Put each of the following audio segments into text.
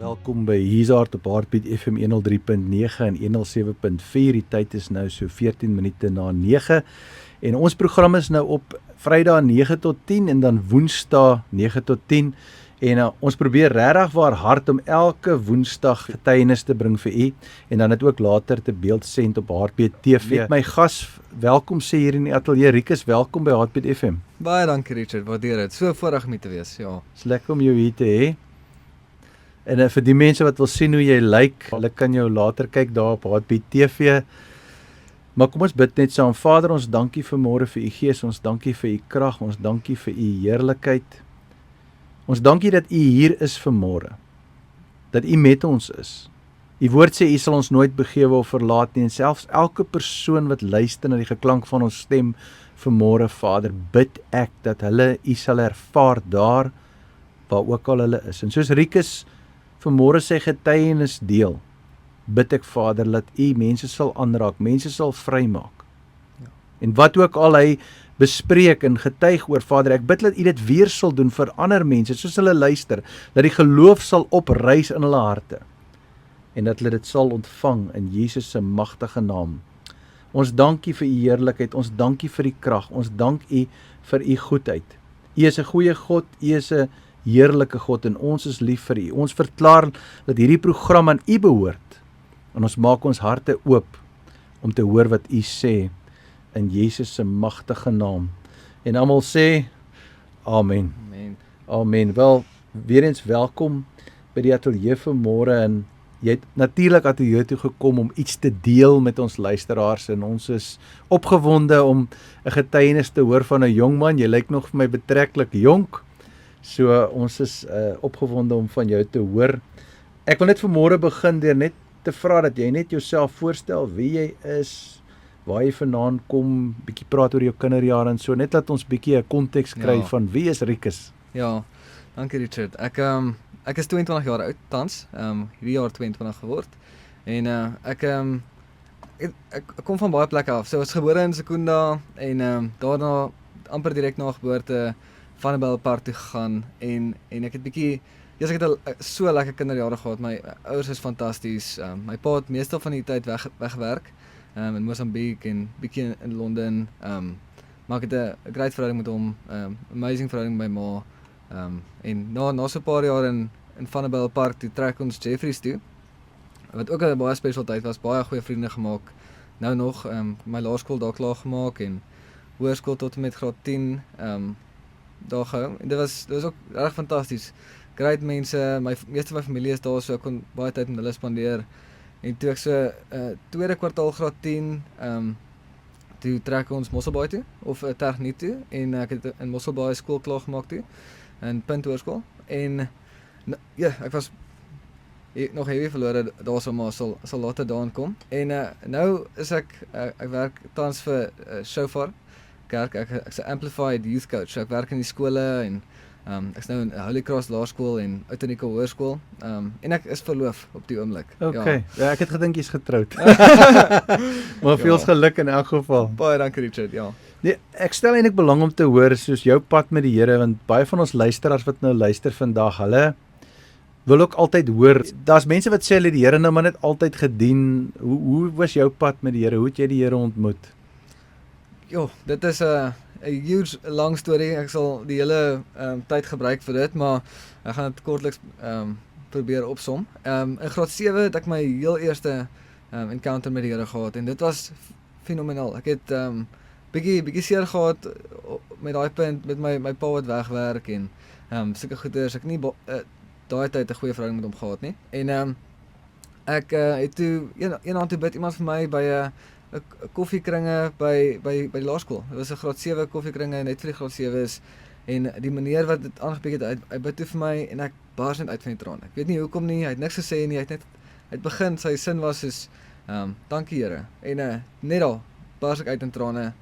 Welkom by Hiersaart op Heartbeat FM 103.9 en 107.4. Die tyd is nou so 14 minute na 9 en ons program is nou op Vrydag 9 tot 10 en dan Woensdag 9 tot 10 en ons probeer regtig waar hard om elke Woensdag getuienis te bring vir u en dan dit ook later te beeldsend op Heartbeat TV. My gas, welkom sê hier in die ateljee, Rikus, welkom by Heartbeat FM. Baie dankie Richard, waardeer dit. So voorreg om hier te wees, ja. Is lekker om jou hier te hê. En vir die mense wat wil sien hoe jy lyk, hulle kan jou later kyk daar op Heartbeat TV. Maar kom ons bid net saam. Vader, ons dankie vir môre vir u gees, ons dankie vir u krag, ons dankie vir u heerlikheid. Ons dankie dat u hier is vir môre. Dat u met ons is. U woord sê u sal ons nooit begewe of verlaat nie en selfs elke persoon wat luister na die geklank van ons stem vir môre, Vader, bid ek dat hulle u sal ervaar daar waar ook al hulle is. En soos Rikus vanmôre sy getuienis deel, bid ek Vader, dat u mense sal aanraak, mense sal vrymaak. Ja. En wat ook al hy bespreek en getuig oor, Vader, ek bid dat u dit weer sal doen vir ander mense, soos hulle luister, dat die geloof sal oprys in hulle harte, en dat hulle dit sal ontvang in Jesus se magtige naam. Ons dankie vir u heerlikheid, ons dankie vir die krag, ons dank u vir u goedheid. U is 'n goeie God, u is 'n heerlike God en ons is lief vir u. Ons verklaar dat hierdie program aan u behoort en ons maak ons harte oop om te hoor wat u sê in Jesus se magtige naam. En almal sê amen. Amen. Amen. Wel, weer eens welkom by die ateljee vanmôre en jy het natuurlik ateljee toe gekom om iets te deel met ons luisteraars en ons is opgewonde om 'n getuienis te hoor van 'n jong man. Jy lyk nog vir my betreklik jonk. So ons is opgewonde om van jou te hoor. Ek wil net vanmôre begin deur net te vra dat jy net jouself voorstel, wie jy is, waar jy vandaan kom, bietjie praat oor jou kinderjare en so, net dat ons bietjie 'n konteks kry van wie is Rikus? Ja, dankie Richard. Ek is 22 jaar oud tans, hierdie jaar 22 geword. En ek kom van baie plekke af. So ek was gebore in Secunda en daarna amper direk na geboorte Vanderbijl Park toe gegaan en ek het bietjie, ek het so lekker kinderjare gehad. My ouers is fantasties. My pa het meestal van die tyd weggewerk in Mosambik en bietjie in Londen. Maar ek het 'n great verhouding met hom, amazing verhouding met my ma. En na so 'n paar jaar in Vanderbijl Park toe trek ons Jeffreys toe. Wat ook 'n baie special tyd was, baie goeie vriende gemaak. Nou nog my laerskool daar klaar gemaak en hoërskool tot en met graad 10 daar gehou. En dit was ook reg fantasties. Great mense, meeste van my familie is daar, so ek kon baie tyd met hulle spandeer. En toe ek so tweede kwartaal graad 10 toe trek ons Mosselbaai toe of Tergniet toe en ek het in Mosselbaai skool klaar gemaak toe in Punt Hoërskool. En ja, ek was nog heavy verlore daarso, maar sal later daarin kom. En nou is ek werk tans vir Shofar Kerk. Ek's 'n Amplified Youth Coach. So ek werk in die skole en ek's nou in Holy Cross Laerskool en Uitenika Hoërskool. En ek is verloof op die oomblik. Okay. Ja, ek het gedink jy's getroud. Maar veel geluk in elk geval. Baie dankie Richard, ja. Nee, ek stel eintlik belang om te hoor soos jou pad met die Here, want baie van ons luisteraars wat nou luister vandag, hulle wil ook altyd hoor. Daar's mense wat sê hulle die Here nou maar net altyd gedien. Hoe was jou pad met die Here? Hoe het jy die Here ontmoet? Jo, dit is 'n huge lang storie. Ek sal die hele tyd gebruik vir dit, maar ek gaan dit kortliks probeer opsom. In graad 7 het ek my heel eerste encounter met die Here gehad en dit was fenomenaal. Ek het bietjie seer gehad met daai punt met my pa wat wegwerk en sulke goeders. Ek nie daai tyd 'n goeie verhouding met hom gehad nie. En ek het toe eendag toe bid iemand vir my by 'n koffiekringe by die laerskool. Dit was 'n graad 7 koffiekringe net vir die graad 7's en die meneer wat dit aangebied het, hy bid toe vir my en ek bars net uit van die trane. Ek weet nie hoekom nie, hy het niks gesê nie, hy het begin, sy sin was soos dankie Here. En net al bars ek uit in trane.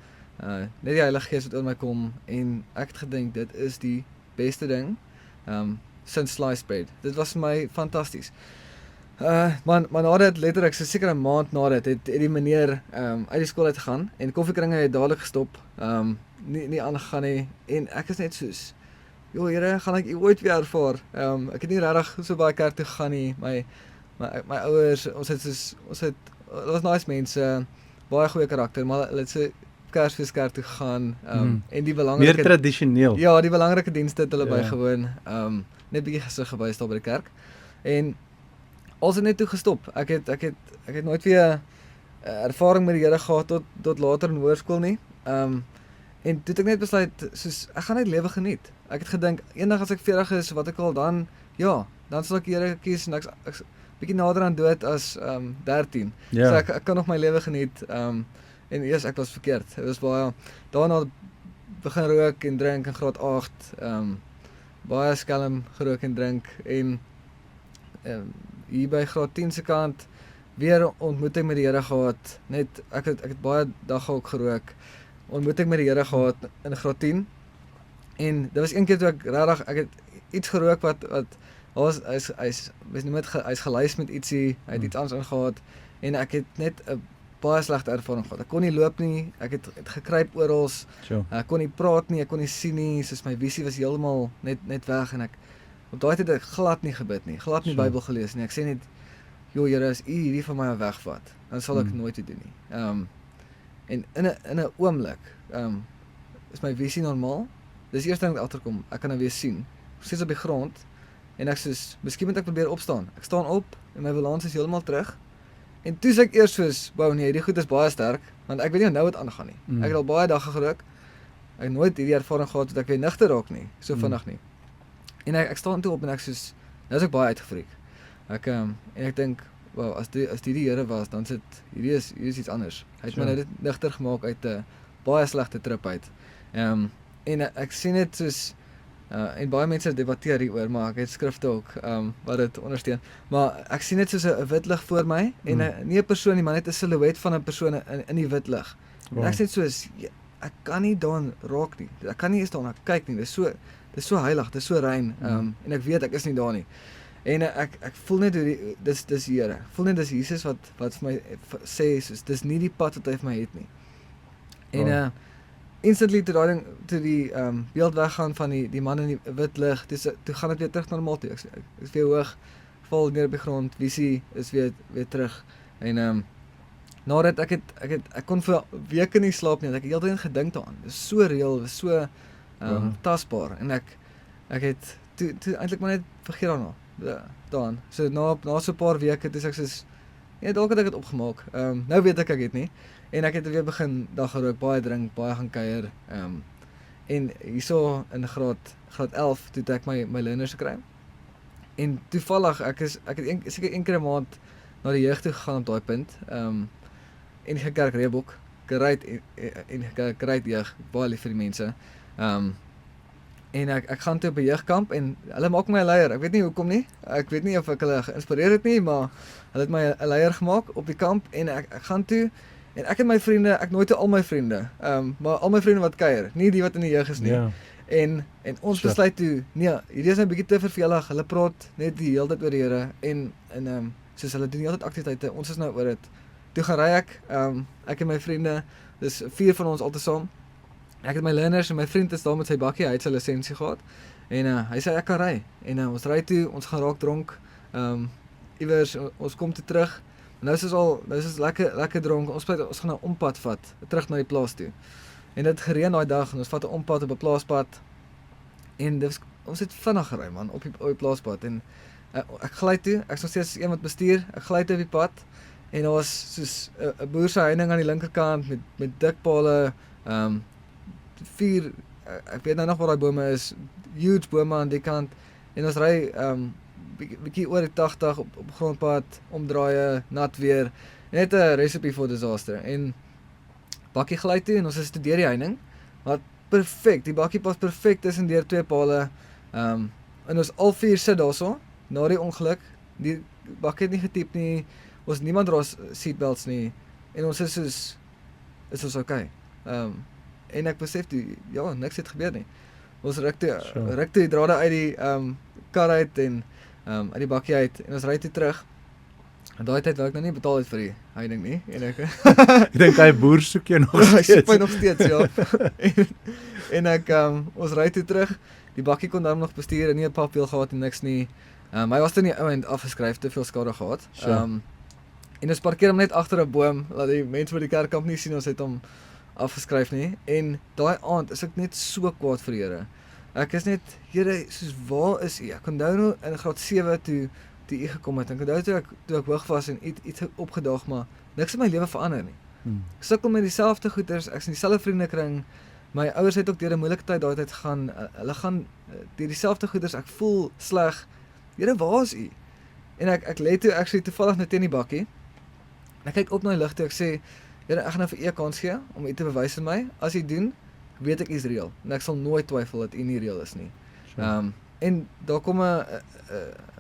Net die Heilige Gees wat oor my kom en ek het gedink dit is die beste ding since sliced bread. Dit was vir my fantasties. Maar na dit, letterlik, so seker 'n maand na dit, het die meneer uit die skool uit gegaan en koffiekringe het dadelik gestop, nie aangegaan nie en ek is net soos, joh Here, gaan ek U ooit weer ervaar? Ek het nie regtig so baie kerk toe gegaan nie. My ouers, dit was nice mense, baie goeie karakter, maar hulle het so Kersfeeskerk toe gegaan, en die Meer belangrike tradisioneel. ja, die belangrike dienste het hulle Ja. bygewoon, net bietjie gesig gewys daar by die kerk. En ons het net toe gestop. Ek het nooit weer ervaring met die Here gehad tot later in hoërskool nie. En toe het ek net besluit, soos ek gaan net lewe geniet. Ek het gedink eendag as ek 40 is, wat ek al dan sal ek die Here kies en ek's bietjie nader aan dood as 13. Ja. So ek kan nog my lewe geniet. En eers ek was verkeerd. Dit was baie daarna begin rook en drink in graad 8. Baie skelm gerook en drink en hier by graad 10 se kant weer ontmoeting met die Here gehad. Net ek het baie dagga ook gerook. Ontmoeting met die Here gehad in graad 10. En dit was een keer toe ek het iets gerook wat hy's gelys met ietsie, hy het iets anders ingehaat en ek het net 'n baie slegte ervaring gehad. Ek kon nie loop nie, ek het gekruip oral. Sure. Ek kon nie praat nie, ek kon nie sien nie, soos my visie was heeltemal net weg en ek op daai tyd het ek glad nie gebid nie, glad nie Sure. Bybel gelees nie. Ek sê net, joh Here, as U hierdie van my wegvat, dan sal ek nooit dit doen nie. En in 'n oomblik, is my visie normaal. Dis eers ding wat agterkom, ek kan nou weer sien. Steeds op die grond en ek soos, miskien moet ek probeer opstaan. Ek staan op en my balans is heeltemal terug. En toe sê ek eers soos, wow nee, hierdie goed is baie sterk, want ek weet nie nou wat aangaan nie. Ek het al baie dagga gerook. Ek het nooit hierdie ervaring gehad dat ek weer nigter raak nie, so vinnig nie. En ek staan toe op en ek soos, nou is ek baie uitgefreek. En ek dink, wow, as die Here was, dan sit hierdie is iets anders. Hy het my nou dit nigter gemaak uit 'n baie slegte trip uit. En ek sien dit soos en baie mense debatteer hieroor, maar ek het skrifte ook wat dit ondersteun. Maar ek sien dit soos 'n wit lig voor my en nie 'n persoon nie, maar net 'n silhouet van 'n persoon in die wit lig. En ek sê dit soos ek kan nie daarin raak nie. Ek kan nie eens daarna kyk nie. Dis so heilig, dis so rein. En ek weet ek is nie daar nie. En ek voel net hoe dis die Here. Ek voel net dis Jesus wat vir my sê soos dis nie die pad wat hy vir my het nie. En instantly toe die beeld weggaan van die man in die wit lig, toe gaan dit weer terug normaal toe. Ek is weer hoog, val neer op die grond, visie is weer terug. En nadat ek kon vir weke nie slaap nie, ek het heeltyd gedink daaraan. Dit is so reël, dis so tasbaar en ek het toe eintlik maar net vergeet daaraan. So na so 'n paar weke toe ek soos dalk het ek dit opgemaak. Nou weet ek het nie. En ek het weer begin dag gerook, baie drink, baie gaan kuier. En hierso in graad 11 toe ek my learners gekry. En toevallig ek het seker een keer 'n maand na die jeug toe gegaan op daai punt. En die kerk Reebok, gereed jeug, baie lief vir die mense. En ek gaan toe op 'n jeugkamp en hulle maak my 'n leier. Ek weet nie hoekom nie. Ek weet nie of ek hulle geïnspireer het nie, maar hulle het my 'n leier gemaak op die kamp en ek gaan toe en ek en my vriende, ek nooi toe al my vriende. Maar al my vriende wat kuier, nie die wat in die jeug is nie. Ja. En ons besluit toe, nee, hierdie is nou 'n bietjie te vervelig. Hulle praat net die hele tyd oor die Here en soos hulle doen die hele tyd aktiwiteite. Ons is nou oor dit. Toe gaan ry ek en my vriende, dis 4 van ons altesaam. Ek het my learners en my vriend is daar met sy bakkie, hy het sy lisensie gehad. En hy sê ek kan ry. En ons ry toe, ons gaan raak dronk. Iewers ons kom toe terug. Nou is ons lekker dronk. Ons gaan 'n ompad vat terug na die plaas toe. En dit gereën daai dag en ons vat 'n ompad op 'n plaaspad. En ons het vinnig gery man op die plaaspad en ek gly toe. Ek's nog steeds een wat bestuur. Ek gly toe op die pad en daar was soos 'n boer se heining aan die linkerkant met dik pale, 4 ek weet nou nog waar daai bome is, huge bome aan die kant. En ons ry bietjie oor die 80 op grondpad, omdraaie, nat weer. Net 'n recipe for disaster. En bakkie gly toe en ons is toe deur die heining. Wat perfek, die bakkie pas perfek tussen deur 2 pale. En ons al 4 sit daarso na die ongeluk. Die bakkie het nie getiep nie. Ons niemand dra seatbelts nie. En ons is ons okay. En ek besef toe, ja, niks het gebeur nie. Ons ruk toe die drade uit die kar uit en uit die bakkie uit en ons ry toe terug. En daai tyd wou ek nou nie betaal het vir die heining nie. En ek dink hy boer soek jou nog hy steeds. soek my nog steeds, ja. en ek ons ry toe terug. die bakkie kon daarom nog bestuur en nie 'n papwiel gehad en niks nie. Hy was toe nie ouend afgeskryf, te veel skade gehad. Sure. En ons parkeer hom net agter 'n boom, laat die mense by die kerkkamp nie sien ons het hom afgeskryf nie. En daai aand is ek net so kwaad vir die Here. Ek is net, Here, soos waar is U? Ek onthou nou in graad 7 toe U gekom het. Ek onthou toe ek hoog was en iets opgedaag, maar niks in my lewe verander nie. Ek sukkel met dieselfde goeders, ek's in dieselfde vriendekring. My ouers het ook deur 'n moeilike tyd daai tyd gaan. Hulle gaan deur dieselfde goeders. Ek voel sleg. Here, waar is U? En ek lê toe actually toevallig net teen die bakkie. En ek kyk op na die lig toe, ek sê, Here, ek gaan nou vir U 'n kans gee om U te bewys aan my. As U doen, weet ek U is reël. En ek sal nooit twyfel dat U nie reël is nie. Sure. En daar kom 'n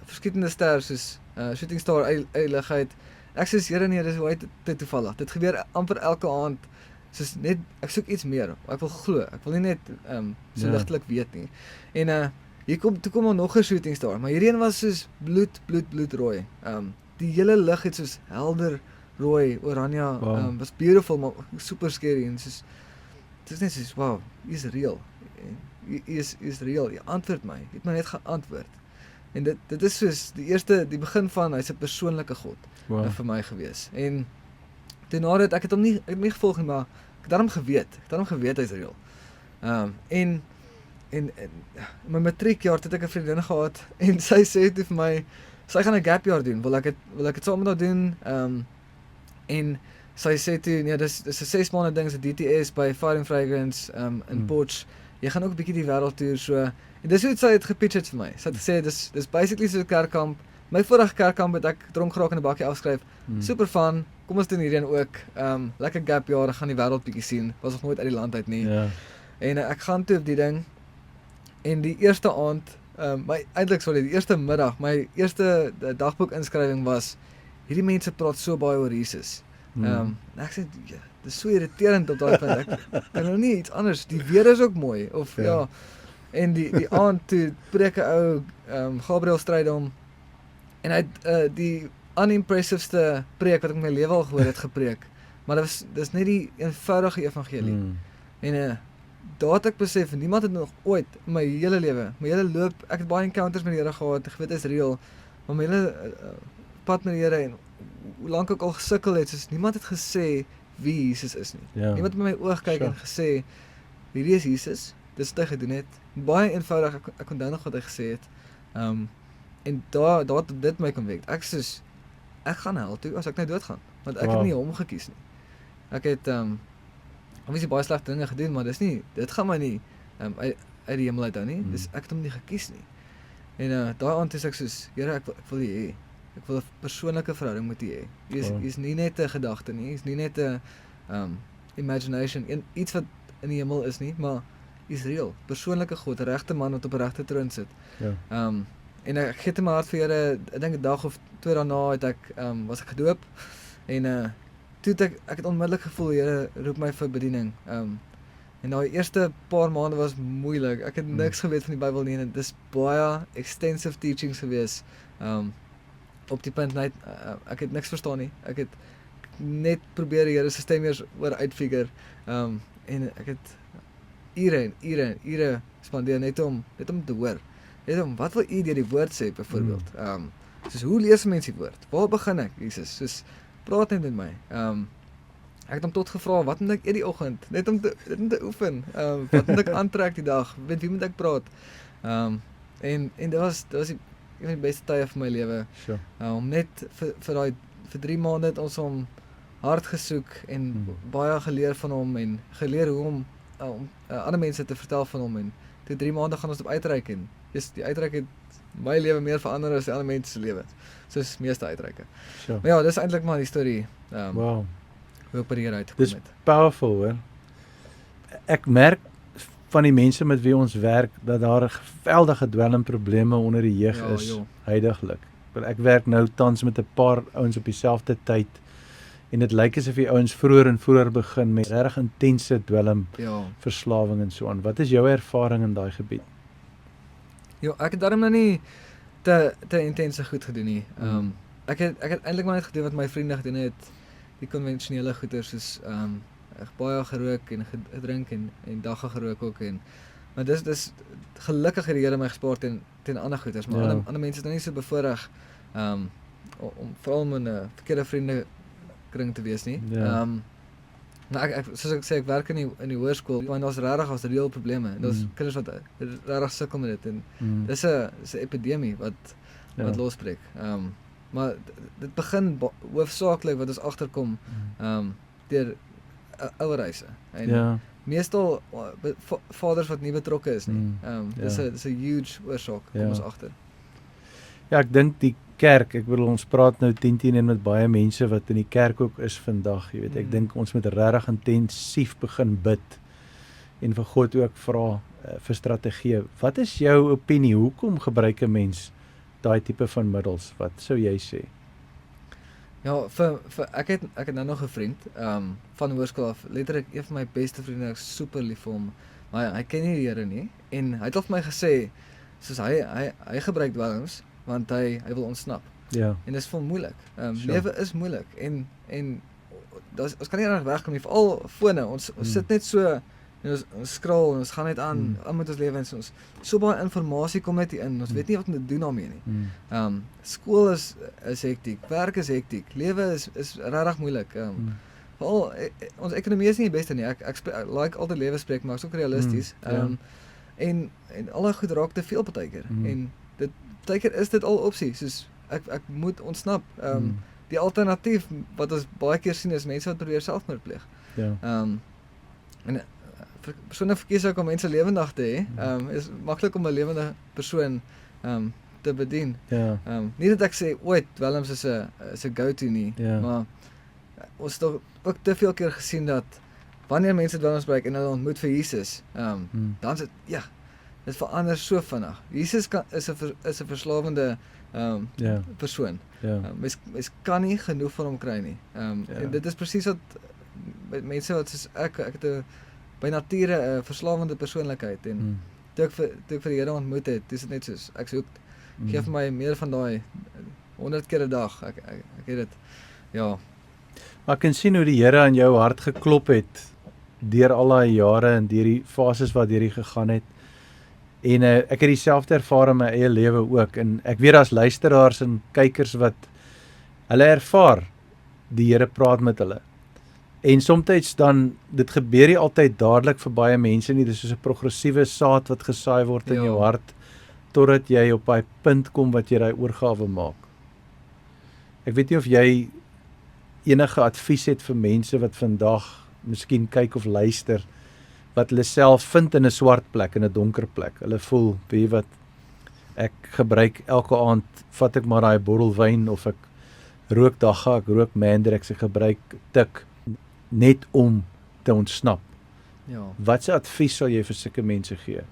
verskietende ster soos shooting star uit die lug uit. Ek sê, Here, nee, dis hoe dit toevallig. Dit gebeur amper elke aand. Soos net, ek soek iets meer. Ek wil glo. Ek wil nie net so Ja. ligtelik weet nie. En toe kom nog 'n shooting star, maar hierdie een was soos bloedrooi. Die hele lug het soos helder rooi, oranje, Wow. was beautiful, maar super scary en soos dit is net soos, wow, U is reël. U is reël. U antwoord my. U het my net geantwoord. En dit is soos die begin van hy's 'n persoonlike God Wow. vir my gewees. En toe na dit, ek het hom nie gevolg nie, maar ek het daarom geweet hy's reël. En in my matriekjaar het ek 'n vriendin gehad en sy sê toe vir my, sy gaan 'n gap jaar doen. Wil ek dit saam met haar doen? En sy sê toe, nee, dis 'n 6 maande ding, 'n DTS by Fire and Fragrance in Potch. Jy gaan ook 'n bietjie die wêreld toer so. En dis hoe sy het gepitch het vir my. Sy het gesê dis basically so 'n kerkkamp. My vorige kerkkamp het ek dronk geraak in 'n bakkie afskryf. Super fun. Kom ons doen hierdie een ook. Lekker gap jaar, gaan die wêreld bietjie sien. Was nog nooit uit die land uit nie. Ja. En ek gaan toe op die ding. En die eerste aand, die eerste middag, my eerste dagboek inskrywing was, hierdie mense praat so baie oor Jesus. En ek sê, ja, dis so irriterend op daai punt. Ek kan nou nie iets anders. Die weer is ook mooi of ja. En die aand toe preek 'n ou Gabriel Strydom en hy het die unimpressiveste preek wat ek in my lewe al gehoor het gepreek. Maar dis net die eenvoudige evangelie. En daar het ek besef, niemand het nog ooit in my hele lewe, my hele loop, ek het baie encounters met die Here gehad, ek weet is reël, maar my hele pad met die Here en hoe lank ek al gesukkel het, soos niemand het gesê wie Jesus is nie. Ja. Niemand het met my oog kyk en gesê, hierdie is Jesus, dis wat hy gedoen het. Baie eenvoudig, ek onthou nog wat hy gesê het. En daar het dit my konvik. Ek gaan hel toe as ek nou doodgaan, want ek het nie hom gekies nie. Ek het obviously baie slegte dinge gedoen, maar dit gaan my nie uit die hemel uit hou nie. Dis ek het hom nie gekies nie. En daai aand is ek soos, Here, ek wil U hê. Ek wil 'n persoonlike verhouding met U hê. U is nie net 'n gedagte nie, U is nie net 'n imagination, iets wat in die hemel is nie, maar U is reël. Persoonlike God, 'n regte man wat op 'n regte troon sit. Ja. En ek gee te my hart vir Here, ek dink 'n dag of 2 daarna het ek was ek gedoop en toe het ek het onmiddellik gevoel Here roep my vir bediening. En daai eerste paar maande was moeilik. Ek het niks geweet van die Bybel nie en dit is baie extensive teachings gewees. Op die punt net ek het niks verstaan nie. Ek het net probeer die Here se stem eers oor uitfigure. En ek het ure spandeer net om te hoor. Net om wat wil U deur die woord sê byvoorbeeld. Soos hoe lees mense die woord? Waar begin ek, Jesus? Soos praat net met my. Ek het hom tot gevra, wat moet ek eet die oggend? Net om te oefen. Wat moet ek aantrek die dag? Met wie moet ek praat? En dit was een van die beste tye van my lewe. Sure. Om net vir 3 maande het ons hom hard gesoek en baie geleer van hom en geleer hoe om ander mense te vertel van hom en toe 3 maande gaan ons op uitreik en die uitreik het my lewe meer verander as die ander mense se lewe. Soos meeste uitreike. Sure. Maar ja, dis eintlik maar die storie. Wow. Hoe ek by die Here uitgekom Dis het. powerful, hoor. Ek merk van die mense met wie ons werk dat daar geweldige dwelmprobleme onder die jeug is huidiglik. Ek werk nou tans met 'n paar ouens op dieselfde tyd en dit lyk asof die ouens vroeër en vroeër begin met regtig intense dwelmverslawing en so aan. Wat is jou ervaring in daai gebied? Ja, ek het daarom nou nie te intense goed gedoen nie. Ek het eintlik maar net gedoen wat my vriende gedoen het, die konvensionele goeder soos ek baie gerook en gedrink en dagga gerook ook en Maar dis gelukkig het die Here my gespaar teen ander goeters, maar Ja. ander mense is nou nie so bevoorreg om veral om in 'n verkeerde vriendekring te wees nie. Ja. Maar ek soos ek sê, ek werk in die hoërskool en daar's regtig reële probleme. En daar's kinders wat regtig sukkel met dit en dis 'n epidemie wat losbreek. Maar dit begin hoofsaaklik wat ons agterkom deur ouerhuise. En meestal vaders wat nie betrokke is nie. Dis 'n huge oorsaak kom ons agter. Ja, ek dink die kerk, ek bedoel ons praat nou 10-10 met baie mense wat in die kerk ook is vandag, jy weet. Ek dink ons moet regtig intensief begin bid en vir God ook vra vir strategie. Wat is jou opinie? Hoekom gebruik 'n mens daai tipe van middels? Wat sou jy sê? Ja, ek het nou nog 'n vriend van hoërskool af. Letterlik een van my beste vriende, ek is super lief vir hom. Maar hy ken nie die Here nie en hy het al vir my gesê soos hy gebruik dwelms want hy wil ontsnap. Ja. En dis vol moeilik. Lewe is moeilik en ons kan nie reg wegkom nie. Veral fone. Ons sit net so en ons scroll en ons gaan net aan met ons lewe en ons so baie inligting kom net hier in. Ons weet nie wat om te doen daarmee nie. Skool is hektiek, werk is hektiek, lewe is regtig moeilik. Veral ons ekonomie is nie die beste nie. Ek like altyd lewe spreek, maar ek's ook realisties. En alle goed raak te veel partykeer. En dit partykeer is dit al opsie, soos ek moet ontsnap. Die alternatief wat ons baie keer sien is mense wat probeer selfmoord pleeg. Ja. En persoonlik verkies ek om mense lewendig te hê. Is maklik om 'n lewende persoon te bedien. Ja. Nie dat ek sê ooit dwelms is 'n go-to nie, maar ons het ook te veel keer gesien dat wanneer mense dwelms gebruik en hulle ontmoet vir Jesus, dan is dit dit verander so vinnig. Jesus is 'n verslawende persoon. Mens kan nie genoeg van hom kry nie. En dit is presies wat mense wat soos ek het 'n by nature 'n verslawende persoonlikheid en toe ek vir die Here ontmoet het, dis dit net soos ek soek gee vir my meer van daai 100 keer 'n dag. Ek het dit. Ja. Maar ek kan sien hoe die Here aan jou hart geklop het deur al daai jare en deur die fases wat jy gegaan het. En ek het dieselfde ervaar in my eie lewe ook en ek weet daar's luisteraars en kykers wat hulle ervaar die Here praat met hulle. En soms dan, dit gebeur nie altyd dadelik vir baie mense nie, dis soos 'n progressiewe saad wat gesaai word in jou hart, totdat jy op daai punt kom wat jy daai oorgawe maak. Ek weet nie of jy enige advies het vir mense wat vandag miskien kyk of luister, wat hulle self vind in 'n swart plek, in 'n donker plek. Hulle voel, weet jy wat, ek gebruik elke aand, vat ek maar daai bottel wyn, of ek rook dagga, ek rook Mandrax, ek gebruik tik, net om te ontsnap. Ja. Wat se advies sal jy vir sulke mense gee?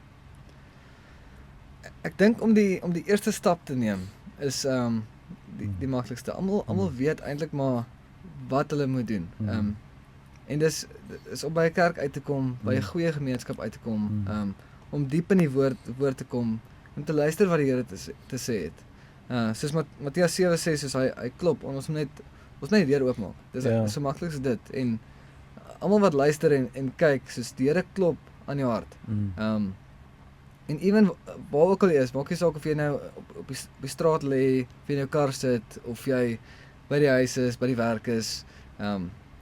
Ek dink om die eerste stap te neem is die maklikste. Almal weet eintlik maar wat hulle moet doen. En dis om by 'n kerk uit te kom, by 'n goeie gemeenskap uit te kom, om diep in die woord te kom, om te luister wat die Here te sê het. Soos Matteus 7 sê, soos hy klop, ons moet net die deur oopmaak. Dis so maklik as dit. En almal wat luister en kyk, soos die Here klop aan jou hart. En even waar ook al jy is, maak nie saak of jy nou op die straat lê, of jy in jou kar sit, of jy by die huis is, by die werk is,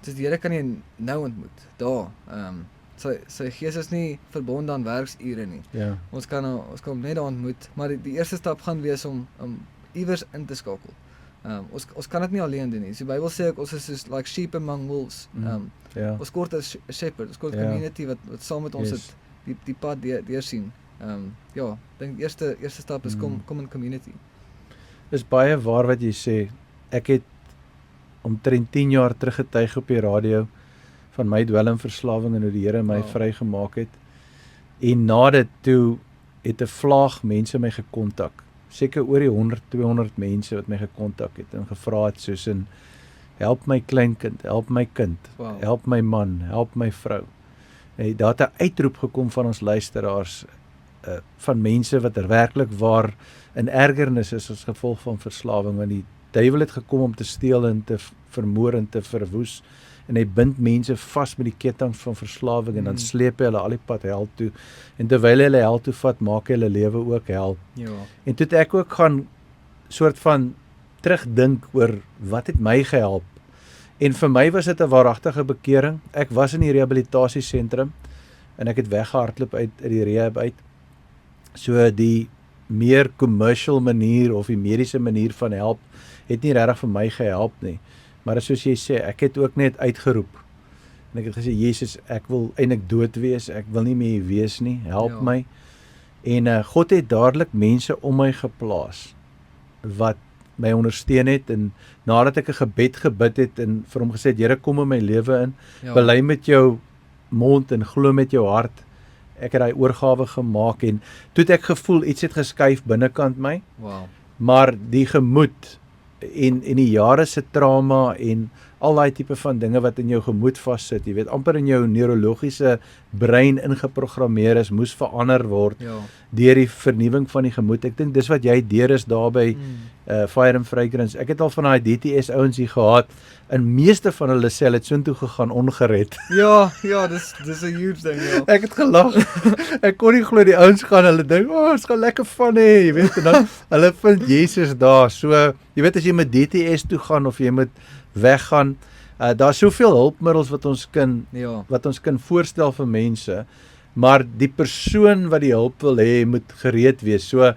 dus die Here kan jy nou ontmoet, daar. Sy gees is nie verbonde aan werksure nie. Ja. Ons kan hom net daar ontmoet, maar die eerste stap gaan wees om iewers in te skakel. Ons kan dit nie alleen doen nie. So die Bybel sê ook, ons is soos like sheep among wolves. Ons kort 'n shepherd, ons kort 'n community wat saam met ons het die pad deursien. Ja, dink eerste stap is kom in community. Dis baie waar wat jy sê. Ek het omtrent 10 jaar terug getuig op die radio van my dwelmverslawing en hoe die Here my vrygemaak het. En na dit toe het 'n vlaag mense my gekontak. Seker oor die 100-200 mense wat my gekontak het en gevra het soos in help my kleinkind, help my kind, help my man, help my vrou. En daar het 'n uitroep gekom van ons luisteraars van mense wat werklik waar in ergernis is as gevolg van verslawing, want die duiwel het gekom om te steel en te vermoor en te verwoes en hy bind mense vas met die ketting van verslawing en dan sleep hy hulle al die pad hel toe. En terwyl hy hulle hel toe vat, maak hy hulle lewe ook hel. Ja. En toe het ek ook gaan soort van terugdink oor wat het my gehelp. En vir my was dit 'n waaragtige bekering. Ek was in die rehabilitasiesentrum en ek het weggehardloop uit die rehab uit. So die meer commercial manier of die mediese manier van help het nie regtig vir my gehelp nie. Maar soos jy sê, ek het ook net uitgeroep. En ek het gesê, Jesus, ek wil eintlik dood wees, ek wil nie meer hier wees nie, help my. En God het dadelik mense om my geplaas wat my ondersteun het, en nadat ek 'n gebed gebid het en vir hom gesê het, Here, kom in my lewe in, bely met jou mond en glo met jou hart. Ek het daai oorgawe gemaak en toe het ek gevoel iets het geskuif binnekant my. Wow. Maar die gemoed en die jare se trauma en al daai tipe van dinge wat in jou gemoed vassit, jy weet, amper in jou neurologiese brein ingeprogrammeer is, moes verander word deur die vernuwing van die gemoed. Ek dink dis wat jy deur is daar by Fire and Fragrance. Ek het al van daai DTS ouens hier gehad, en meeste van hulle sê hulle het soontoe gegaan ongered. Ja, dis 'n huge ding, ja. Ek het gelag. Ek kon nie glo die ouens gaan, hulle dink, ons gaan lekker van hê, jy weet, en dan hulle vind Jesus daar. So, jy weet, as jy met DTS toe gaan of jy moet weggaan, daar's soveel hulpmiddels wat ons kan voorstel vir mense, maar die persoon wat die hulp wil hê, moet gereed wees. So,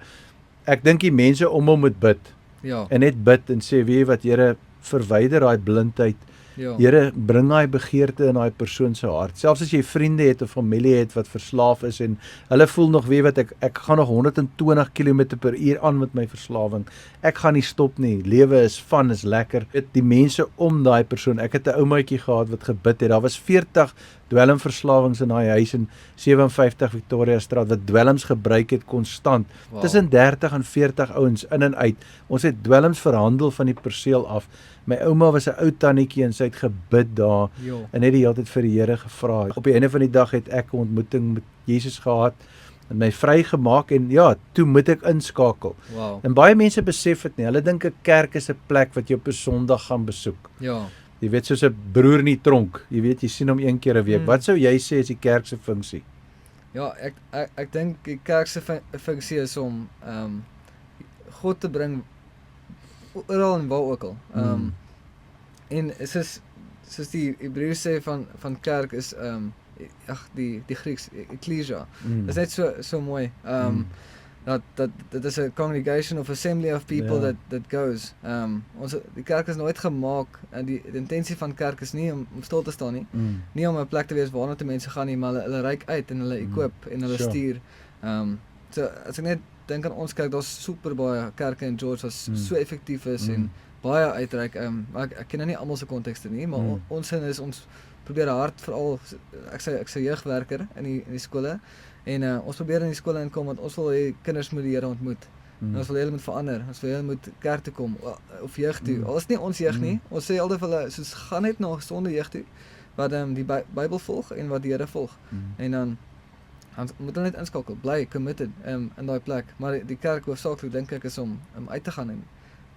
ek dink die mense om hom moet bid. En net bid en sê, weet jy wat, Here, verwyder daai blindheid. Here, bring daai begeerte in daai persoon se hart. Selfs as jy vriende het of familie het wat verslaaf is en hulle voel nog, weet wat, ek gaan nog 120 km/h aan met my verslawing. Ek gaan nie stop nie. Lewe is fun, is lekker. Die mense om daai persoon. Ek het 'n oumaatjie gehad wat gebid het. Daar was 40 dwelmverslawings in daai huis in 57 Victoria Straat wat dwelms gebruik het konstant. Tussen 30 en 40 ouens in en uit. Ons het dwelms verhandel van die perseel af. My ouma was 'n ou tannetjie en sy het gebid daar en het die hele tyd vir die Here gevra. Op die einde van die dag het ek 'n ontmoeting met Jesus gehad en my vrygemaak en ja, toe moet ek inskakel. En baie mense besef dit nie. Hulle dink 'n kerk is 'n plek wat jy op 'n Sondag gaan besoek. Jy weet, soos 'n broer in die tronk. Jy weet, jy sien hom een keer 'n week. Wat sou jy sê is die kerk se funksie? Ja, ek dink die kerk se funksie is om God te bring oral en waar ook al. En soos die Hebreërs sê van kerk is die Grieks ecclesia. Dit is net so mooi. Dat is 'n congregation of assembly of people that goes. Die kerk is nooit gemaak, en die intensie van kerk is nie om stil te staan nie. Nie om 'n plek te wees waarna toe mense gaan nie, maar hulle reik uit en hulle equip en hulle stuur. So as ek net dink aan ons kerk, daar's super baie kerke in George wat so effektief is en baie uitreik. Maar ek ken nou nie almal se kontekste nie, maar ons sin is ons probeer hard, veral ek sê jeugwerker in die skole. En ons probeer in die skole inkom, want ons wil hê kinders moet die Here ontmoet. En ons wil hulle moet verander. Ons wil hulle moet kerk toe kom, of jeug toe. Al is nie ons jeug nie. Ons sê altyd vir hulle, soos gaan net na gesonde jeug toe, wat die Bybel volg en wat die Here volg. En dan moet hulle net inskakel, bly committed in daai plek. Maar die kerk hoofsaaklik dink ek is om uit te gaan en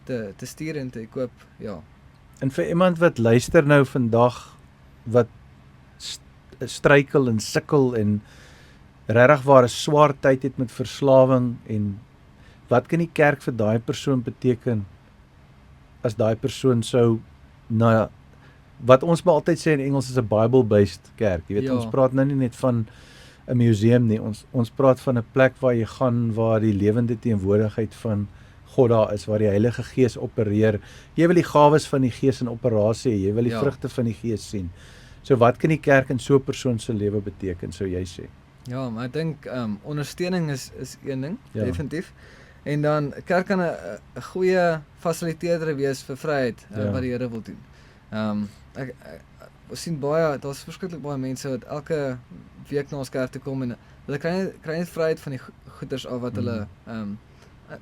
te stuur en te equip, En vir iemand wat luister nou vandag, wat struikel en sukkel en regtig waar 'n swaar tyd het met verslawing, en wat kan die kerk vir daai persoon beteken as daai persoon sou na wat ons maar altyd sê in Engels is 'n Bible-based kerk. Jy weet, ons praat nou nie net van 'n museum nie. Ons praat van 'n plek waar jy gaan waar die lewende teenwoordigheid van God daar is, waar die Heilige Gees opereer. Jy wil die gawes van die Gees in operasie hê, jy wil die vrugte van die Gees sien. So wat kan die kerk in so 'n persoon se lewe beteken, sou jy sê? Ja, maar ek dink ondersteuning is een ding, definitief. En dan kerk kan 'n goeie fasiliteerder wees vir vryheid wat die Here wil doen. Ons sien daar's verskriklik baie mense wat elke week na ons kerk toe kom en hulle kry net vryheid van die goeders af wat hulle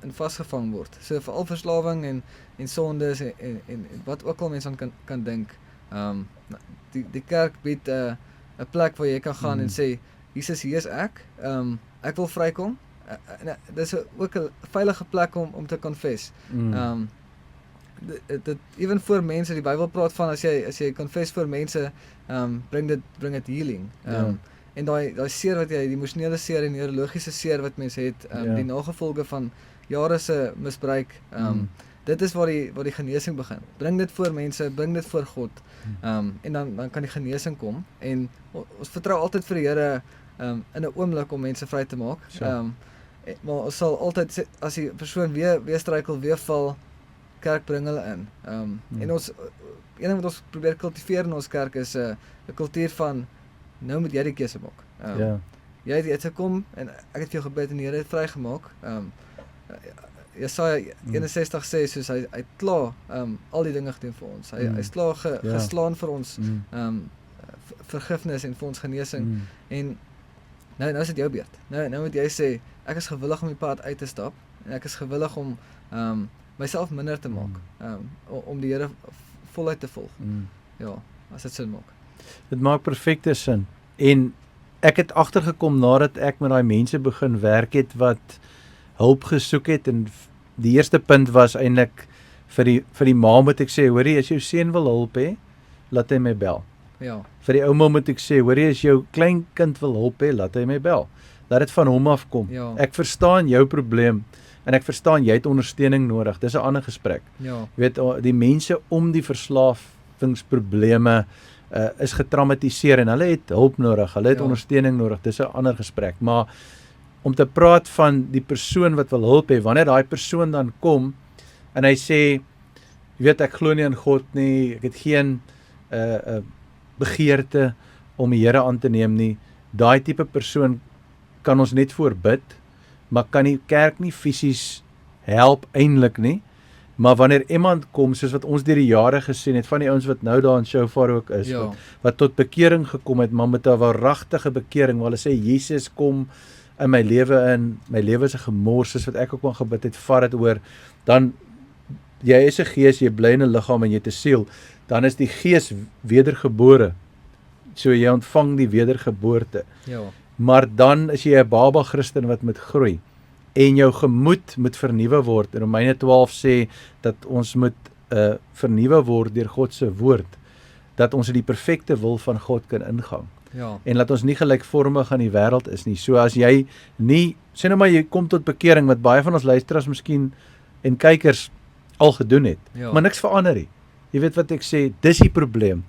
in vasgevang word. So veral verslawing en sondes en wat ook al mense aan kan dink. Die kerk bied 'n plek waar jy kan gaan en sê, Jesus, hier is ek. Ek wil vrykom. Dis ook 'n veilige plek om te confess. dit ewen voor mense, die Bybel praat van as jy confess voor mense, bring dit healing. En daai seer wat jy, die emosionele seer en neurologiese seer wat mense het, die nagevolge van jare se misbruik, dit is waar die genesing begin. Bring dit voor mense, bring dit voor God, en dan kan die genesing kom. En ons vertrou altyd vir die Here in 'n oomblik om mense vry te maak. Maar ons sal altyd sê, as die persoon weer struikel, weer val, kerk bring hulle in. En ons een ding wat ons probeer kultiveer in ons kerk is 'n kultuur van nou moet jy die keuse maak. Jy het gekom en ek het vir jou gebid en die Here het vrygemaak. Jesaja 61 sê soos hy het klaar al die dinge gedoen vir ons. Hy is klaar geslaan vir ons vergifnis en vir ons genesing. En nou is dit jou beurt. Nou moet jy sê, ek is gewillig om die pad uit te stap en ek is gewillig om myself minder te maak, om die Here voluit te volg. Ja, as dit sin maak. Dit maak perfekte sin. En ek het agtergekom nadat ek met daai mense begin werk het wat hulp gesoek het, en die eerste punt was eintlik vir die ma moet ek sê, hoorie, as jou seun wil hulp hê, laat hy my bel. Ja. Vir die ouma moet ek sê, hoorie, as jou kleinkind wil hulp hê, laat hy my bel. Laat dit van hom afkom. Ja. Ek verstaan jou probleem en ek verstaan jy het ondersteuning nodig. Dis 'n ander gesprek. Ja. Jy weet, die mense om die verslawingsprobleme is getraumatiseer en hulle het hulp nodig, hulle het ondersteuning nodig. Dis 'n ander gesprek. Maar om te praat van die persoon wat wil hulp hê, wanneer daai persoon dan kom en hy sê, jy weet, ek glo nie in God nie, ek het geen begeerte om die Here aan te neem nie, daai tipe persoon kan ons net voorbid, maar kan die kerk nie fisies help eintlik nie. Maar wanneer iemand kom, soos wat ons deur die jare gesien het, van die ouens wat nou daar in Shofar ook is, wat tot bekering gekom het, maar met 'n waaragtige bekering, waar hulle sê, Jesus kom in my lewe in, my lewe is 'n gemors, soos wat ek ook maar gebid het, vat dit oor, dan, jy is 'n gees, jy bly in 'n liggaam en jy het 'n siel, dan is die gees wedergebore, so jy ontvang die wedergeboorte. Ja. Maar dan is jy 'n baba Christen wat moet groei, en jou gemoed moet vernuwe word. En Romeine 12 sê, dat ons moet vernuwe word deur God se woord, dat ons in die perfekte wil van God kan ingang. Ja. En laat ons nie gelykvormig aan die wêreld is nie. So as jy nie, sê nou maar jy kom tot bekering, wat baie van ons luisteraars miskien en kykers al gedoen het, maar niks verander nie. Jy weet wat ek sê, dis die probleem.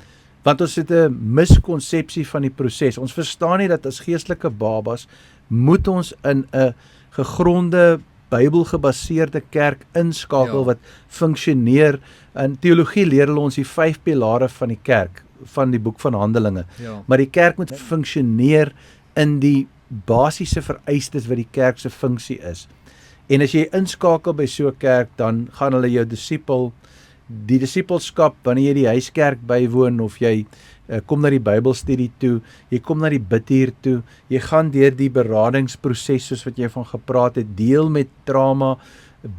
Want ons het 'n miskonsepsie van die proses. Ons verstaan nie dat as geestelike babas moet ons in 'n gegronde Bybelgebaseerde kerk inskakel wat funksioneer. In teologie leer hulle ons die 5 pilare van die kerk, van die boek van Handelinge. Maar die kerk moet funksioneer in die basiese vereistes wat die kerk se funksie is. En as jy inskakel by so 'n kerk, dan gaan hulle jou die disipelskap, wanneer jy die huiskerk bywoon, of jy kom na die Bybelstudie toe, jy kom na die bidhuur toe, jy gaan deur die beradingsproses soos wat jy van gepraat het, deel met trauma,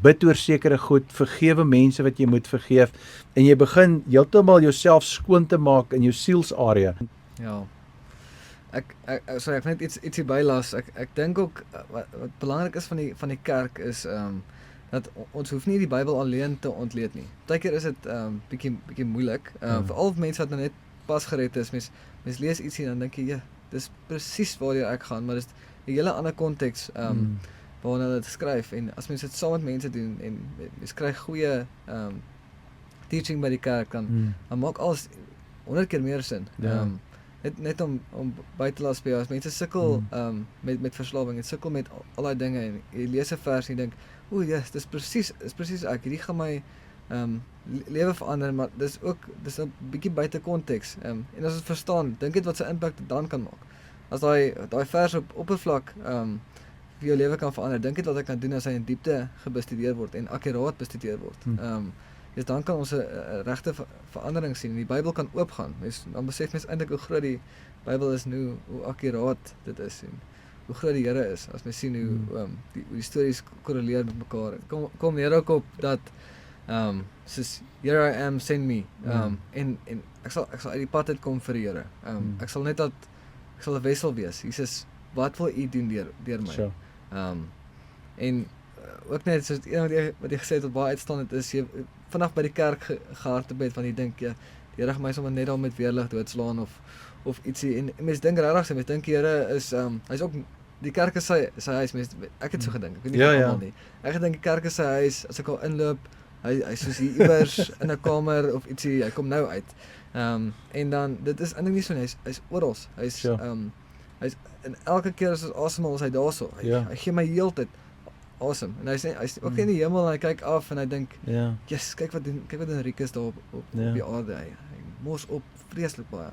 bid oor sekere goed, vergewe mense wat jy moet vergeef, en jy begin heeltemal jouself skoon te maak in jou sielsarea. Ja. Ek net ietsie bylas. Ek dink ook wat belangrik is van die kerk is dat ons hoef nie die Bybel alleen te ontleed nie. Partykeer is dit bietjie moeilik. Veral mense wat nou net pas gered is, mens lees ietsie en dan dink jy, ja, dis presies waar ek gaan, maar dis 'n hele ander konteks waarna hulle dit skryf. En as mense dit saam met mense doen en mens kry goeie teaching by die kerk, dan maak alles 100 keer meer sin. Net om by te las by jou, as mense sukkel met verslawing, en sukkel met al daai dinge, en jy lees 'n vers en jy dink, o yes, dis presies ek, hierdie gaan my lewe verander, maar dis 'n bietjie buite konteks. En as ons verstaan, dink dit wat sy impak dan kan maak. As daai vers op oppervlak vir jou lewe kan verander, dink dit wat ek kan doen as hy in diepte gebestudeer word en akkuraat bestudeer word. Dus dan kan ons 'n regte verandering sien en die Bybel kan oopgaan. Dan besef mens eintlik hoe groot die Bybel is en hoe akkuraat dit is en hoe groot die Here is. As mens sien hoe die stories korreleer met mekaar. Kom neer ook op dat soos here I am, send me. En ek sal uit die pad uitkom vir die Here. Ek sal 'n wessel wees. Jesus, wat wil U doen deur my? Sure. En ook net soos een wat jy gesê het wat baie uitstaan het is jy vanaf by die kerk gehardloop want jy dink ja, die Here gaan my sommer net daar met weerlig doodslaan of ietsie en mense dink regtig, mense dink die Here is hy's ook die kerk is sy huis, mense ek het so gedink. Ek weet nie Ja, van ja. almal nie. Ek gedink die kerk is sy huis, as ek al inloop, hy soos hier iewers in 'n kamer of ietsie, hy kom nou uit. En dan dit is eintlik nie so nie, hy's oral. Hy's Ja. hy's en elke keer as ons asemhaal is hy daarso. Ja. Hy gee my heeltyd asem. En hy's ook in die hemel en hy kyk af en hy dink, Ja. "Yes, kyk wat Enrique daar op Ja. die aarde. Hy mos op vreeslik baie."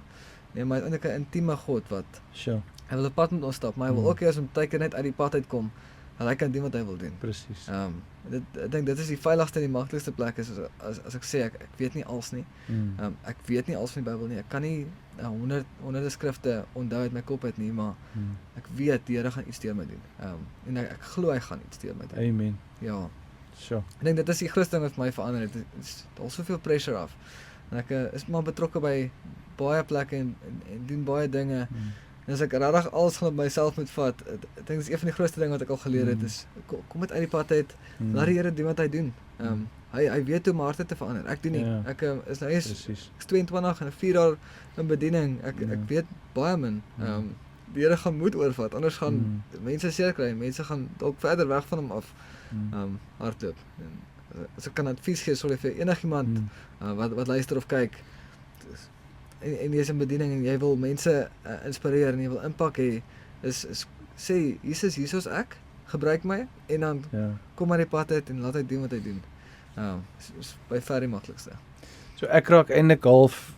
Nee, maar hy is eintlik 'n intieme God wat Sure. hy wil 'n pad met ons stap, maar hy wil ook hê as ons tyd net uit die pad uitkom, dat hy kan doen wat hy wil doen. Presies. Ek dink dit is die veiligste en die maklikste plek is as ek sê ek weet nie alles nie. Ek weet nie alles van die Bybel nie. Ek kan nie honderde skrifte onthou uit my kop uit nie, maar ek weet die Here gaan iets deur my doen. En ek glo hy gaan iets deur my doen. Amen. Ja. Sure. Ek dink dit is die grootste ding wat vir my verander het. Dit is al soveel pressure af. En ek is maar betrokke by baie plekke en doen baie dinge. En as ek regtig alles gaan op myself moet vat, ek dink dis een van die grootste ding wat ek al geleer het is kom met uit die pad uit. Laat die Here doen wat hy doen. Hy weet hoe om harte te verander. Ek doen nie. Ja. Ek is nou eers Presies. ek's 22 en 4 jaar in bediening. Ek weet baie min. Die Here gaan moed oorvat. Anders gaan mense seer kry. Mense gaan dalk verder weg van hom af hardloop. En as ek kan advies gee sorry vir enigiemand wat luister of kyk. En jy is in bediening en jy wil mense inspireer en jy wil impak hê, is sê Jesus, hier is ek, gebruik my en dan Ja. kom maar die pad uit en laat hy doen wat hy doen. Is by ver die maklikste. So ek raak eintlik half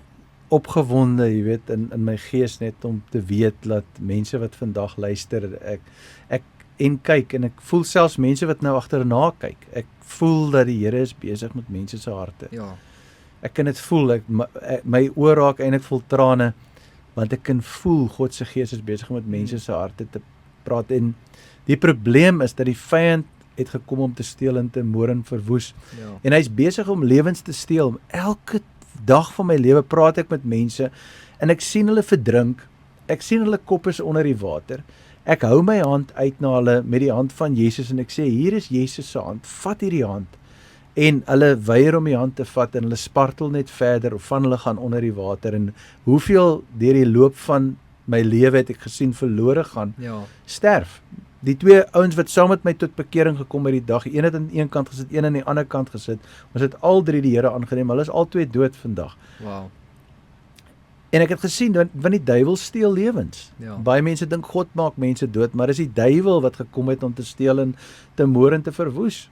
opgewonde, jy weet, in my gees net om te weet dat mense wat vandag luister, ek en kyk en ek voel selfs mense wat nou agterna kyk. Ek voel dat die Here is besig met mense se harte. Ja. Ek kan dit voel, my oë raak eintlik vol trane want ek kan voel God se Gees is besig om met mense se harte te praat en die probleem is dat die vyand het gekom om te steel en te moord en verwoes. Ja. En hy's besig om lewens te steel. Elke dag van my lewe praat ek met mense en ek sien hulle verdrink. Ek sien hulle kop is onder die water. Ek hou my hand uit na hulle met die hand van Jesus en ek sê hier is Jesus se hand. Vat hierdie hand. En hulle weier om die hand te vat en hulle spartel net verder of van hulle gaan onder die water en hoeveel deur die loop van my lewe het ek gesien verlore gaan, Ja. sterf. Die twee ouens wat saam met my tot bekering gekom het die dag, een het aan die een kant gesit, een aan die ander kant gesit. Ons het al drie die Here aangeneem. Hulle is al twee dood vandag. Wow. En ek het gesien want die duiwel steel lewens. Ja. Baie mense dink God maak mense dood, maar dis die duiwel wat gekom het om te steel en te moord en te verwoes.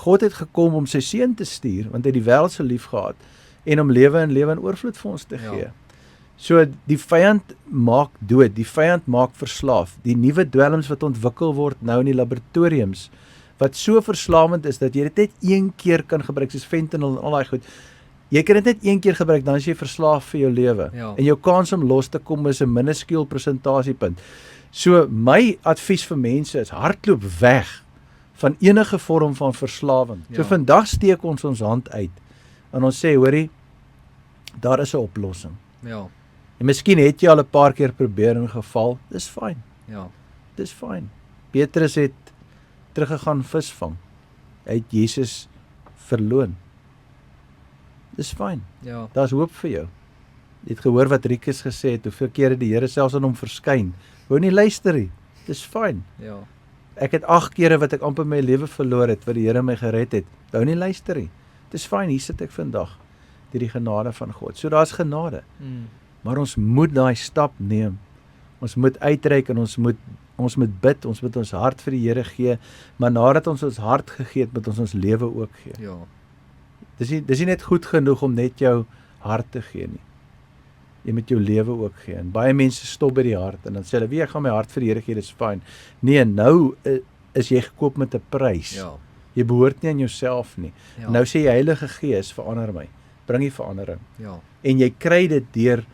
God het gekom om sy seun te stuur want hy het die wêreld so lief gehad en om lewe in oorvloed vir ons te gee. So die vyand maak dood, die vyand maak verslaaf. Die nuwe dwelms wat ontwikkel word nou in die laboratoriums wat so verslawend is dat jy dit net een keer kan gebruik soos fentanyl en al daai goed. Jy kan dit net een keer gebruik dan is jy verslaaf vir jou lewe. Ja. En jou kans om los te kom is 'n minuskuul persentasiepunt. So my advies vir mense is hardloop weg van enige vorm van verslawing. So Ja. vandag steek ons hand uit en ons sê hoorie, daar is 'n oplossing. Ja. En miskien het jy al 'n paar keer probeer en geval, dis fyn. Ja. Dis fyn. Petrus het teruggegaan visvang. Hy het Jesus verloon. Dis fyn. Ja. Daar's hoop vir jou. Jy het gehoor wat Rikus gesê het, hoeveel kere die Here selfs aan hom verskyn. Wou nie luister nie. Dis fyn. Ja. Ek het 8 kere wat ek amper my lewe verloor het, wat die Here my gered het. Wou nie luister nie. Dis fyn, hier sit ek vandag deur die genade van God. So daar's genade. Maar ons moet daai stap neem. Ons moet uitreik en ons moet bid, ons moet ons hart vir die Here gee, maar nadat ons hart gegee het, moet ons lewe ook gee. Ja. Dis nie net goed genoeg om net jou hart te gee nie. Jy moet jou lewe ook gee. En baie mense stop by die hart en dan sê hulle, "Wie, ek gaan my hart vir die Here gee, dis fyn." Nee, nou is jy gekoop met 'n prys. Ja. Jy behoort nie aan jouself nie. Ja. Nou sê jy Heilige Gees, verander my. Bring die verandering. Ja. En jy kry dit deur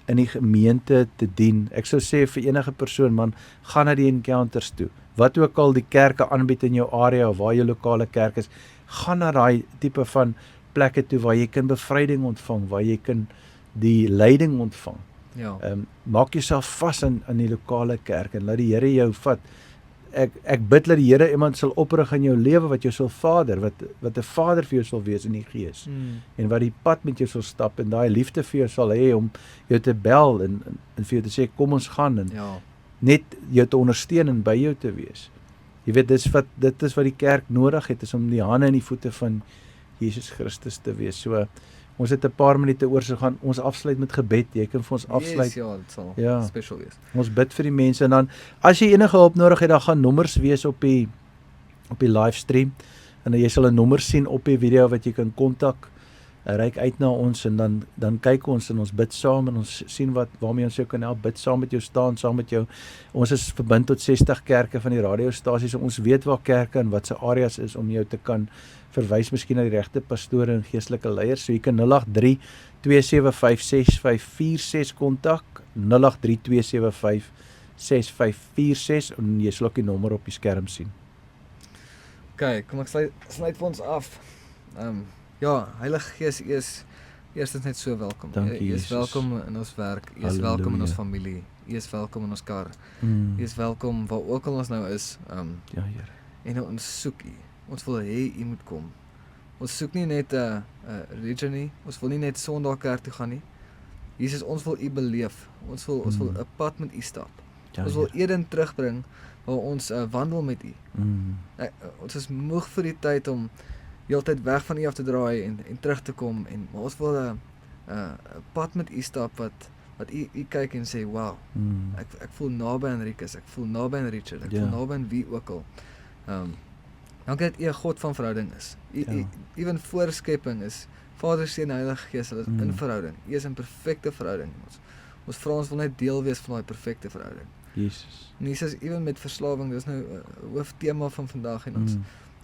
in die gemeente te dien. Ek sou sê vir enige persoon, man, gaan na die encounters toe. Wat ook al die kerke aanbied in jou area of waar jou lokale kerk is, gaan na daai tipe van plekke toe waar jy kan bevryding ontvang, waar jy kan die leiding ontvang. Ja. Maak jouself vas in die lokale kerk en laat die Here jou vat. ek bid dat die Here iemand sal oprig in jou lewe wat jou sal vader, wat 'n vader vir jou sal wees in die gees. En wat die pad met jou sal stap en daai liefde vir jou sal hê om jou te bel en vir jou te sê kom ons gaan en Ja. net jou te ondersteun en by jou te wees. Jy weet dit is wat die kerk nodig het, is om die hande en die voete van Jesus Christus te wees. So ons het 'n paar minute oor, so gaan ons afsluit met gebed. Jy kan vir ons afsluit. Yes, ja, dit sal Ja. special wees. Ons bid vir die mense en dan as jy enige hulp nodig het, dan gaan nommers wees op die livestream en jy sal 'n nommer sien op die video wat jy kan kontak. Reik uit na ons en dan kyk ons en ons bid saam en ons sien waarmee ons jou kan help. Bid saam met jou, staan saam met jou. Ons is verbind tot 60 kerke van die radiostasies. So ons weet waar kerke en wat se areas is om jou te kan verwys miskien na die regte pastore en geestelike leiers. So jy kan 083 275 6546 kontak. 083 275 6546 en jy sal ook die nommer op die skerm sien. Okay, kom ek sluit vir ons af. Ja, Heilige Gees, U is eerstens net so welkom. Dankie, U is Jesus. welkom in ons werk, U is welkom in ons Halleluja. familie, U is welkom in ons kar, Mm. U is welkom waar ook al ons nou is. Ja, Here. En ons soek U. Ons wil hê U moet kom. Ons soek nie net 'n religion nie. Ons wil nie net Sondag kerk toe gaan nie. Jesus, ons wil U beleef. Ons wil 'n pad met U stap. Ja, Ons wil Here. Eden terugbring waar ons wandel met U. Mm. Ons is moeg vir die tyd om heeltyd weg van U af te draai en terug te kom maar ons wil 'n pad met U stap wat U kyk en sê, "Wow, Mm. ek voel naby aan Rikus, ek voel naby aan Richard, ek Ja. voel naby aan wie ook al." Dankie dat U 'n God van verhouding is. Ja. Ewen voor skepping is Vader, Seun en Heilige Gees, hulle is Mm. in verhouding. U is in perfekte verhouding. Ons vra ons wil net deel wees van daai perfekte verhouding. Jesus. En Jesus, ewen met verslawing, dis nou 'n hooftema van vandag en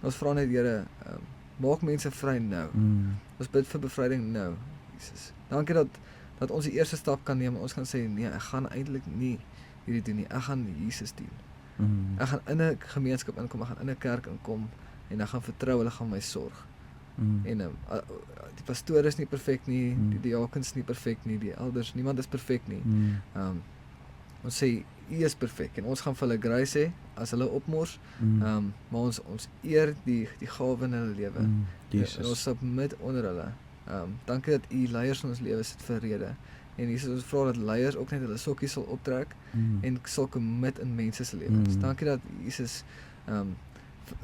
ons vra net, Here, maak mense vry nou. Mm. Ons bid vir bevryding nou, Jesus. Dankie dat ons die eerste stap kan neem en ons kan sê, nee, ek gaan eintlik nie hierdie doen nie. Ek gaan Jesus dien. Mm. Ek gaan in 'n gemeenskap inkom, ek gaan in 'n kerk inkom en ek gaan vertrou hulle gaan my sorg. Mm. En die pastoor is nie perfek nie, Mm. die diakens is nie perfek nie, die elders, niemand is perfek nie. Mm. Ons sê U is perfek en ons gaan vir hulle grace hê as hulle opmors. Mm. Maar ons eer die gawe in hulle lewe. Mm. En ons Jesus. submit onder hulle. Dankie dat U leiers in ons lewe sit vir rede. En Jesus, ons vra dat leiers ook net hulle sokkies sal optrek Mm. en sal commit in mense se lewens. Mm. Dankie dat Jesus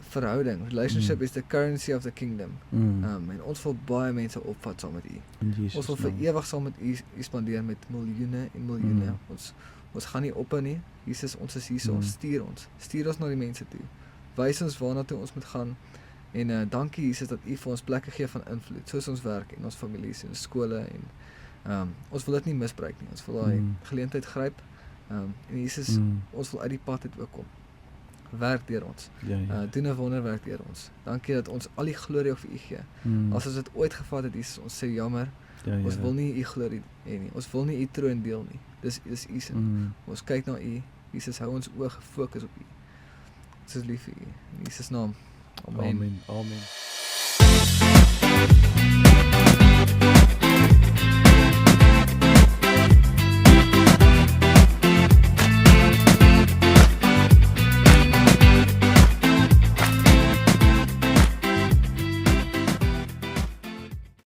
verhouding, relationship Mm. is the currency of the kingdom. Mm. En ons wil baie mense opvat saam met U. In Jesus Ons wil vir naam. ewig saam met U spandeer met miljoene en miljoene. Mm. Ons gaan nie ophou nie. Jesus, ons is hier, stuur ons. Stuur ons na die mense toe. Wys ons waarna toe ons moet gaan. En dankie Jesus dat U vir ons plekke gee van invloed, soos ons werk en ons families en skole en ons wil dit nie misbruik nie. Ons wil daai geleentheid gryp. En Jesus, ons wil uit die pad uit ook kom. Werk deur ons. Ja, ja. Doen 'n wonderwerk deur ons. Dankie dat ons al die glorie vir U gee. As ons dit ooit gevat het, Jesus, ons sê jammer. Ja, Ons wil nie U glorie hê nie. Ons wil nie U troon deel nie. Dis U se. Ons kyk na U. Jesus, hou ons oë gefokus op U. Ons is lief vir U. In Jesus naam. Amen. Amen. Amen.